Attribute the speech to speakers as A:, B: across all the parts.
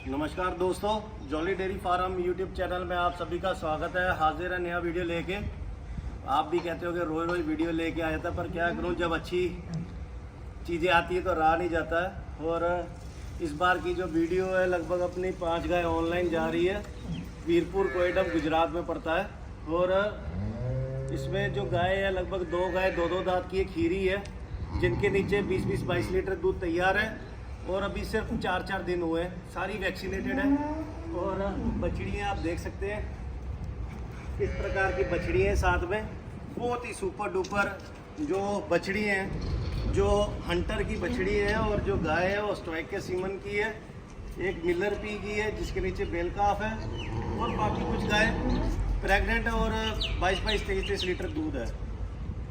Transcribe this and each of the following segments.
A: नमस्कार दोस्तों, Jolly Dairy Farm YouTube channel में आप सभी का स्वागत है। हाजिर है नया वीडियो लेके। आप भी कहते हो कि रोज रोज वीडियो लेके आया था, पर क्या करूं, जब अच्छी चीज़ें आती है तो रहा नहीं जाता है। और इस बार की जो वीडियो है, लगभग अपनी 5 गाय ऑनलाइन जा रही है। वीरपुर कोयडम गुजरात में पड़ता है। और इसमें जो गाय है, लगभग 2 गाय 2-2 दांत की एक खीरी है, जिनके नीचे 20-22 लीटर दूध तैयार है। और अभी सिर्फ 4 दिन हुए, सारी वैक्सीनेटेड है। और बछड़ियाँ आप देख सकते हैं किस प्रकार की बछड़ी है। साथ में बहुत ही सुपर डुपर जो बछड़ी हैं, जो हंटर की बछड़ी है। और जो गाय है वो स्टॉइक के सीमन की है, एक मिलर पी की है जिसके नीचे बेल काफ है। और बाकी कुछ गाय प्रेग्नेंट है और 22-23 लीटर दूध है।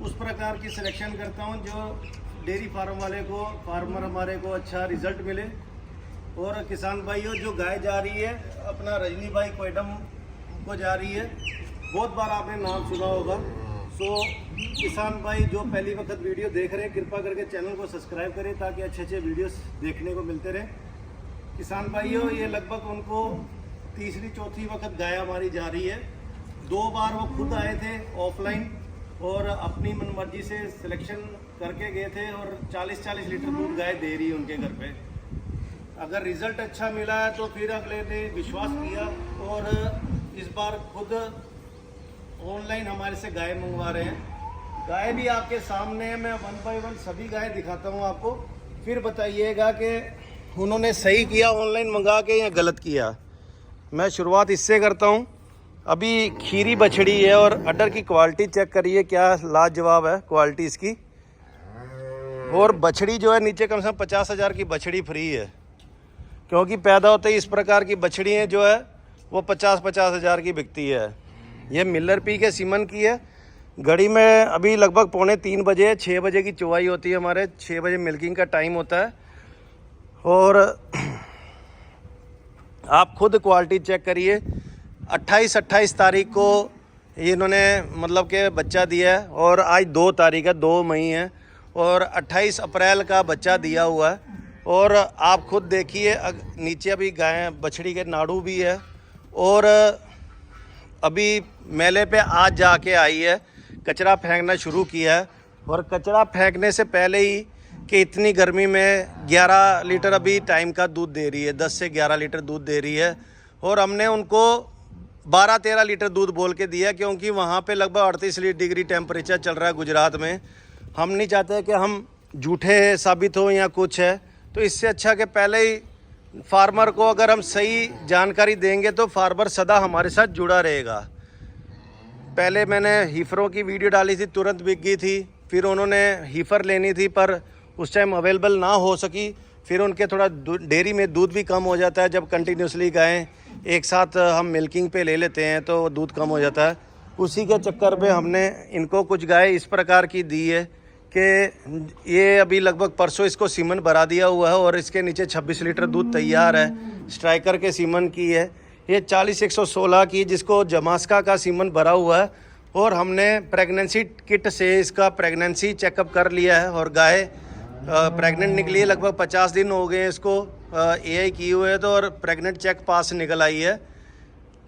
A: उस प्रकार की सिलेक्शन करता हूँ जो डेयरी फार्म वाले को, फार्मर हमारे को अच्छा रिजल्ट मिले। और किसान भाइयों, जो गाय जा रही है अपना रजनी भाई कोयडम को जा रही है, बहुत बार आपने नाम सुना होगा। सो किसान भाई जो पहली वक्त वीडियो देख रहे हैं, कृपा करके चैनल को सब्सक्राइब करें ताकि अच्छे अच्छे वीडियोस देखने को मिलते रहे। किसान भाइयों, ये लगभग उनको तीसरी-चौथी वक्त गाय हमारी जा रही है। 2 बार वो खुद आए थे ऑफलाइन और अपनी मनमर्जी से सिलेक्शन करके गए थे। और 40-40 लीटर दूध गाय दे रही है उनके घर पे। अगर रिजल्ट अच्छा मिला है तो फिर अगले ने विश्वास किया और इस बार खुद ऑनलाइन हमारे से गाय मंगवा रहे हैं। गाय भी आपके सामने है, मैं 1 बाय 1 सभी गाय दिखाता हूँ आपको, फिर बताइएगा कि उन्होंने सही किया ऑनलाइन मंगा के या गलत किया। मैं शुरुआत इससे करता हूँ। अभी खीरी बछड़ी है और अडर की क्वालिटी चेक करिए, क्या लाजवाब है क्वालिटी इसकी। और बछड़ी जो है नीचे कम से कम 50,000 की बछड़ी फ्री है, क्योंकि पैदा होते ही इस प्रकार की बछड़ियाँ जो है वो 50-50 हज़ार की बिकती है। ये मिलर पी के सीमन की है। घड़ी में अभी लगभग 2:45 बजे, 6 बजे की चुवाई होती है, हमारे 6 बजे मिल्किंग का टाइम होता है। और आप खुद क्वालिटी चेक करिए। 28 तारीख को इन्होंने मतलब के बच्चा दिया है और आज 2 तारीख है, 2 मई है। और 28 अप्रैल का बच्चा दिया हुआ है। और आप खुद देखिए, नीचे अभी गाय बछड़ी के नाड़ू भी है। और अभी मेले पे आज जाके आई है, कचरा फेंकना शुरू किया है। और कचरा फेंकने से पहले ही कि इतनी गर्मी में 11 लीटर अभी टाइम का दूध दे रही है, 10 से 11 लीटर दूध दे रही है। और हमने उनको 12-13 लीटर दूध बोल के दिया, क्योंकि वहाँ पे लगभग 38 डिग्री टेम्परेचर चल रहा है गुजरात में। हम नहीं चाहते कि हम झूठे साबित हो या कुछ है। तो इससे अच्छा कि पहले ही फार्मर को अगर हम सही जानकारी देंगे तो फार्मर सदा हमारे साथ जुड़ा रहेगा। पहले मैंने हीफरों की वीडियो डाली थी, तुरंत बिक गई थी। फिर उन्होंने हीफर लेनी थी पर उस टाइम अवेलेबल ना हो सकी। फिर उनके थोड़ा डेयरी में दूध भी कम हो जाता है जब कंटिन्यूसली गायें एक साथ हम मिल्किंग पे ले लेते हैं तो दूध कम हो जाता है। उसी के चक्कर में हमने इनको कुछ गाय इस प्रकार की दी है कि ये अभी लगभग परसों इसको सीमन भरा दिया हुआ है और इसके नीचे 26 लीटर दूध तैयार है। स्ट्राइकर के सीमन की है। ये 40-116 की, जिसको जमास्का का सीमन भरा हुआ है। और हमने प्रेगनेंसी किट से इसका प्रेगनेंसी चेकअप कर लिया है। और गाय प्रेग्नेंट निकली है, लगभग 50 दिन हो गए इसको एआई किए हुए है तो। और प्रेग्नेंट चेक पास निकल आई है।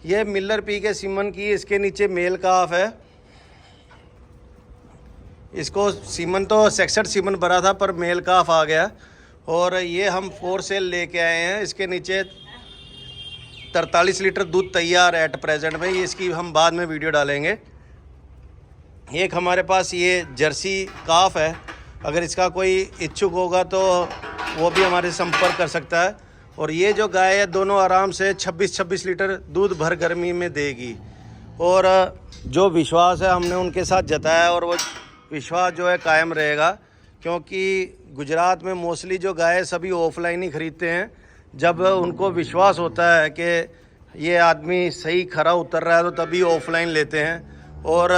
A: ये मिलर पी के सीमन की, इसके नीचे मेल काफ है। इसको सीमन तो 66 सीमन भरा था पर मेल काफ आ गया। और ये हम 4 सेल लेके आए हैं। इसके नीचे 43 लीटर दूध तैयार है एट प्रेजेंट में। ये इसकी हम बाद में वीडियो डालेंगे। एक हमारे पास ये जर्सी काफ है, अगर इसका कोई इच्छुक होगा तो वो भी हमारे संपर्क कर सकता है। और ये जो गाय है, दोनों आराम से 26-26 लीटर दूध भर गर्मी में देगी। और जो विश्वास है हमने उनके साथ जताया और वो विश्वास जो है कायम रहेगा, क्योंकि गुजरात में मोस्टली जो गाय सभी ऑफलाइन ही खरीदते हैं। जब उनको विश्वास होता है कि ये आदमी सही खरा उतर रहा है तो तभी ऑफलाइन लेते हैं। और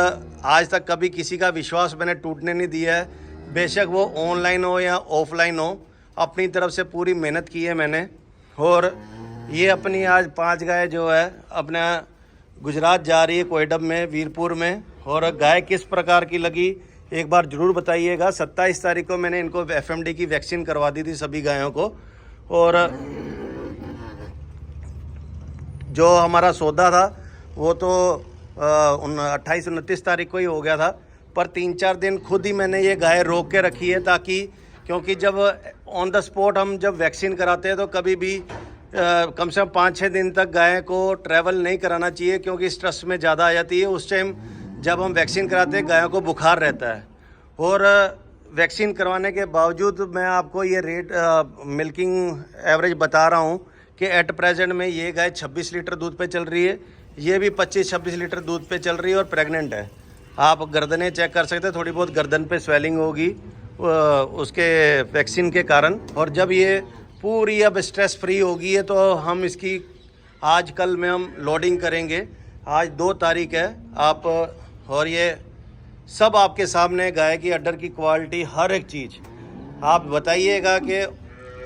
A: आज तक कभी किसी का विश्वास मैंने टूटने नहीं दिया है, बेशक वो ऑनलाइन हो या ऑफलाइन हो। अपनी तरफ से पूरी मेहनत की है मैंने। और ये अपनी आज 5 गाय जो है अपना गुजरात जा रही है, कोयडम में, वीरपुर में। और गाय किस प्रकार की लगी एक बार ज़रूर बताइएगा। 27 तारीख को मैंने इनको FMD की वैक्सीन करवा दी थी सभी गायों को। और जो हमारा सौदा था वो तो 28-29 तारीख को ही हो गया था, पर 3-4 दिन खुद ही मैंने ये गाय रोक के रखी है, ताकि क्योंकि जब ऑन द स्पॉट हम जब वैक्सीन कराते हैं तो कभी भी कम से कम 5-6 दिन तक गाय को ट्रैवल नहीं कराना चाहिए, क्योंकि स्ट्रेस में ज़्यादा आ जाती है। उस टाइम जब हम वैक्सीन कराते हैं गायों को बुखार रहता है, और वैक्सीन करवाने के बावजूद मैं आपको ये रेट मिल्किंग एवरेज बता रहा हूँ कि एट प्रेजेंट में ये गाय 26 लीटर दूध पे चल रही है, ये भी 25-26 लीटर दूध पे चल रही है और प्रेग्नेंट है। आप गर्दनें चेक कर सकते हैं, थोड़ी बहुत गर्दन पे स्वेलिंग होगी उसके वैक्सीन के कारण। और जब ये पूरी अब स्ट्रेस फ्री होगी है तो हम इसकी आज कल में हम लोडिंग करेंगे। आज 2 तारीख है आप, और ये सब आपके सामने गाय की अड्डर की क्वालिटी हर एक चीज़ आप बताइएगा कि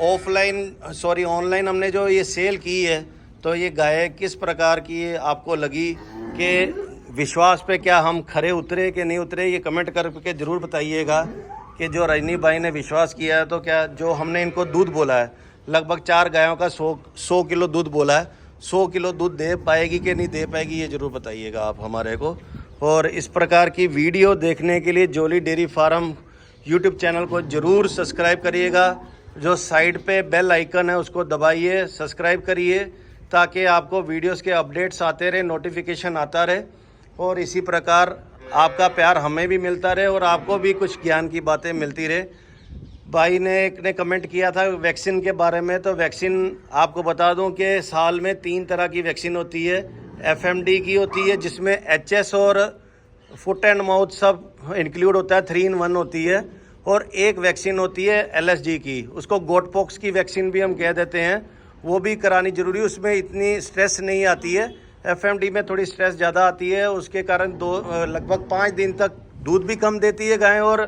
A: ऑनलाइन हमने जो ये सेल की है तो ये गाय किस प्रकार की आपको लगी, कि विश्वास पे क्या हम खरे उतरे कि नहीं उतरे, ये कमेंट करके ज़रूर बताइएगा। कि जो रजनी भाई ने विश्वास किया है तो क्या जो हमने इनको दूध बोला है लगभग 4 गायों का 100 किलो दूध बोला है, 100 किलो दूध दे पाएगी कि नहीं दे पाएगी ये ज़रूर बताइएगा आप हमारे को। और इस प्रकार की वीडियो देखने के लिए Jolly Dairy Farm YouTube channel को ज़रूर सब्सक्राइब करिएगा। जो साइड पे बेल आइकन है उसको दबाइए, सब्सक्राइब करिए, ताकि आपको वीडियोस के अपडेट्स आते रहे, नोटिफिकेशन आता रहे, और इसी प्रकार आपका प्यार हमें भी मिलता रहे और आपको भी कुछ ज्ञान की बातें मिलती रहे। भाई ने एक ने कमेंट किया था वैक्सीन के बारे में, तो वैक्सीन आपको बता दूं कि साल में 3 तरह की वैक्सीन होती है। FMD की होती है जिसमें HS और फुट एंड माउथ सब इंक्लूड होता है, 3 in 1 होती है। और एक वैक्सीन होती है LSG की, उसको गोट पॉक्स की वैक्सीन भी हम कह देते हैं, वो भी करानी ज़रूरी। उसमें इतनी स्ट्रेस नहीं आती है, FMD में थोड़ी स्ट्रेस ज़्यादा आती है, उसके कारण लगभग 5 दिन तक दूध भी कम देती है गाय और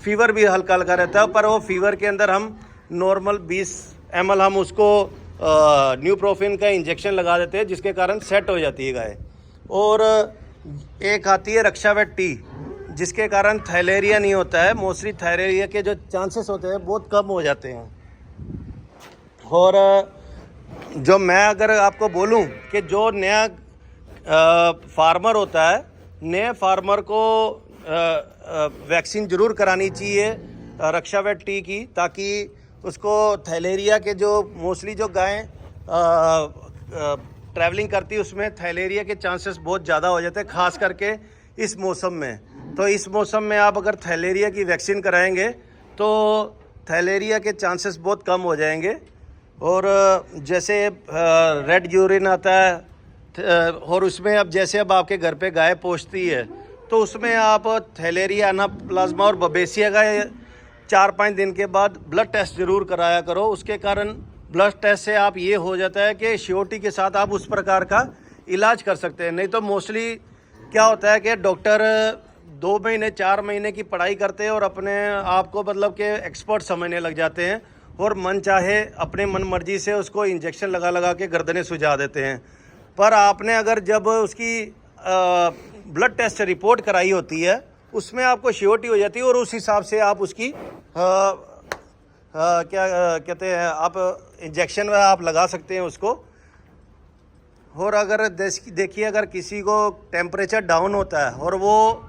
A: फीवर भी हल्का हल्का रहता है। पर वो फीवर के अंदर हम नॉर्मल 20 ml हम उसको न्यूप्रोफिन का इंजेक्शन लगा देते हैं, जिसके कारण सेट हो जाती है गाय। और एक आती है रक्षावेट टी, जिसके कारण थायलेरिया नहीं होता है। मोस्टली थायलेरिया के जो चांसेस होते हैं बहुत कम हो जाते हैं। और जो मैं अगर आपको बोलूं कि जो नया फार्मर होता है, नए फार्मर को वैक्सीन ज़रूर करानी चाहिए रक्षावेट टी की, ताकि उसको थायलेरिया के जो मोस्टली जो गायें ट्रैवलिंग करती है उसमें थायलेरिया के चांसेस बहुत ज़्यादा हो जाते हैं, ख़ास करके इस मौसम में। तो इस मौसम में आप अगर थायलेरिया की वैक्सीन कराएंगे तो थायलेरिया के चांसेस बहुत कम हो जाएंगे। और जैसे रेड यूरिन आता है, और उसमें अब जैसे अब आपके घर पे गाय पोसती है तो उसमें आप थैलेरिया, अनाप्लाज्मा और बबेसिया का 4-5 दिन के बाद ब्लड टेस्ट ज़रूर कराया करो। उसके कारण ब्लड टेस्ट से आप ये हो जाता है कि श्योरिटी के साथ आप उस प्रकार का इलाज कर सकते हैं। नहीं तो मोस्टली क्या होता है कि डॉक्टर 2 महीने 4 महीने की पढ़ाई करते हैं और अपने आप को मतलब कि एक्सपर्ट समझने लग जाते हैं, और मन चाहे अपने मन मर्जी से उसको इंजेक्शन लगा लगा के गर्दनें सुझा देते हैं। पर आपने अगर जब उसकी ब्लड टेस्ट रिपोर्ट कराई होती है उसमें आपको श्योरिटी हो जाती है, और उस हिसाब से आप उसकी क्या कहते हैं आप इंजेक्शन में आप लगा सकते हैं उसको। और अगर देखिए अगर किसी को टेम्परेचर डाउन होता है और वो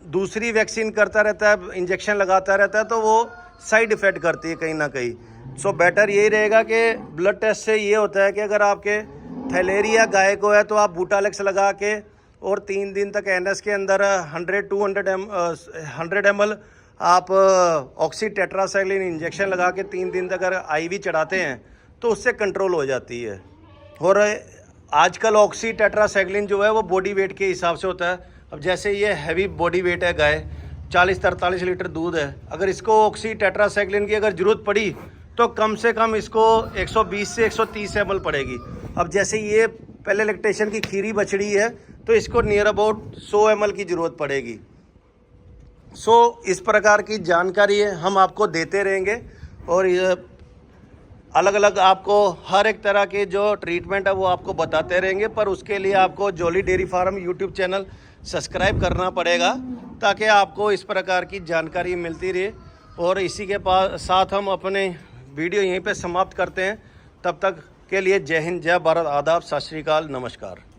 A: दूसरी वैक्सीन करता रहता है, इंजेक्शन लगाता रहता है, तो वो साइड इफ़ेक्ट करती है कहीं ना कहीं। सो बेटर यही रहेगा कि ब्लड टेस्ट से ये होता है कि अगर आपके थैलेरिया गाय को है तो आप बूटालेक्स लगा के और 3 दिन तक NS के अंदर 100 ml आप ऑक्सी टेट्रासाइक्लिन इंजेक्शन लगा के 3 दिन तक अगर IV चढ़ाते हैं तो उससे कंट्रोल हो जाती है। और आजकल ऑक्सी टेट्रासाइक्लिन जो है वो बॉडी वेट के हिसाब से होता है। अब जैसे ये हैवी बॉडी वेट है गाय, 40-43 लीटर दूध है, अगर इसको ऑक्सी टेट्रासाइक्लिन की अगर ज़रूरत पड़ी तो कम से कम इसको 120 से 130 ml पड़ेगी। अब जैसे ये पहले लैक्टेशन की खीरी बछड़ी है तो इसको नियर अबाउट 100 ml की ज़रूरत पड़ेगी। सो इस प्रकार की जानकारी हम आपको देते रहेंगे, और ये अलग अलग आपको हर एक तरह के जो ट्रीटमेंट है वो आपको बताते रहेंगे। पर उसके लिए आपको Jolly Dairy Farm YouTube channel subscribe करना पड़ेगा, ताकि आपको इस प्रकार की जानकारी मिलती रहे। और इसी के साथ हम अपने वीडियो यहीं पे समाप्त करते हैं। तब तक के लिए जय हिंद, जय भारत, आदाब, सत श्री अकाल, नमस्कार।